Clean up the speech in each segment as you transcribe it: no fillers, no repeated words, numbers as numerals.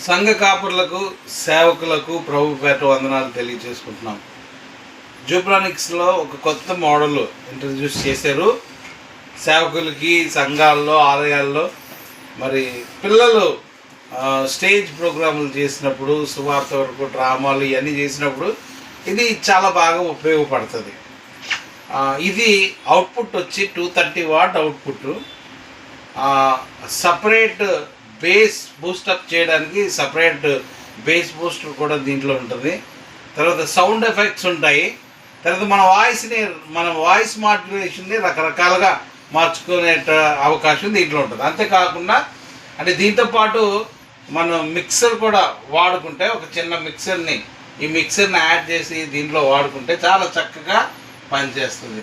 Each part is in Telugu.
సంఘ కాపురులకు సేవకులకు ప్రభు పేట వందనాలు తెలియజేసుకుంటున్నాం. జూబ్రానిక్స్లో ఒక కొత్త మోడల్ ఇంట్రడ్యూస్ చేశారు. సేవకులకి సంఘాల్లో ఆలయాల్లో మరి పిల్లలు స్టేజ్ ప్రోగ్రాములు చేసినప్పుడు, సువార్త వరకు డ్రామాలు ఇవన్నీ చేసినప్పుడు ఇది చాలా బాగా ఉపయోగపడుతుంది. ఇది అవుట్పుట్ వచ్చి 230 what output. Separate base boost up చేయడానికి సపరేట్ బేస్ బూస్టర్ కూడా దీంట్లో ఉంటుంది. తర్వాత సౌండ్ ఎఫెక్ట్స్ ఉంటాయి. తర్వాత మన వాయిస్ మాడ్యులేషన్ని రకరకాలుగా మార్చుకునే అవకాశం దీంట్లో ఉంటుంది. అంతేకాకుండా అంటే దీంతోపాటు మనం మిక్సర్ కూడా వాడుకుంటే, ఒక చిన్న మిక్సర్ని యాడ్ చేసి దీంట్లో వాడుకుంటే చాలా చక్కగా పనిచేస్తుంది.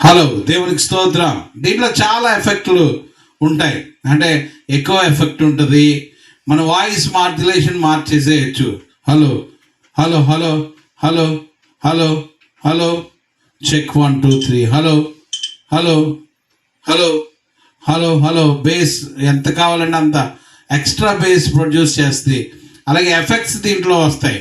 హలో, దేవునికి స్తోత్రం. దీంట్లో చాలా ఎఫెక్ట్లు ఉంటాయి. అంటే ఎక్కువ ఎఫెక్ట్ ఉంటుంది. మన వాయిస్ మాడ్యులేషన్ మార్చేసేయచ్చు. Hello hello hello hello hello hello check 1 2 3 hello hello hello hello hello bass ఎంత కావాలంటే అంత ఎక్స్ట్రా బేస్ ప్రొడ్యూస్ చేస్తుంది. అలాగే ఎఫెక్ట్స్ దీంట్లో వస్తాయి.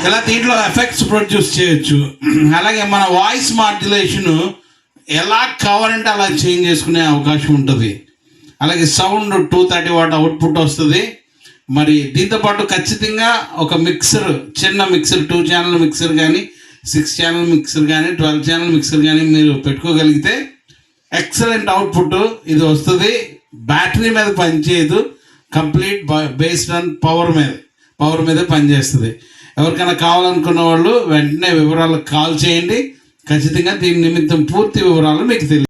ఇలా దీంట్లో ఎఫెక్ట్స్ ప్రొడ్యూస్ చేయొచ్చు. అలాగే మన వాయిస్ మాడ్యులేషను ఎలా కావాలంటే అలా చేంజ్ చేసుకునే అవకాశం ఉంటుంది. అలాగే సౌండ్ 230 వాట్ అవుట్పుట్ వస్తుంది. మరి దీంతోపాటు ఖచ్చితంగా ఒక మిక్సర్, చిన్న మిక్సర్, 2 ఛానల్ మిక్సర్ కానీ, 6 ఛానల్ మిక్సర్ కానీ, 12 ఛానల్ మిక్సర్ కానీ మీరు పెట్టుకోగలిగితే ఎక్సలెంట్ అవుట్పుట్ ఇది వస్తుంది. బ్యాటరీ మీద పనిచేయదు, కంప్లీట్ బేస్డ్ ఆన్ పవర్ మీద పనిచేస్తుంది. ఎవరికైనా కావాలనుకున్న వాళ్ళు వెంటనే వివరాలకు కాల్ చేయండి. ఖచ్చితంగా దీని నిమిత్తం పూర్తి వివరాలు మీకు తెలియదు.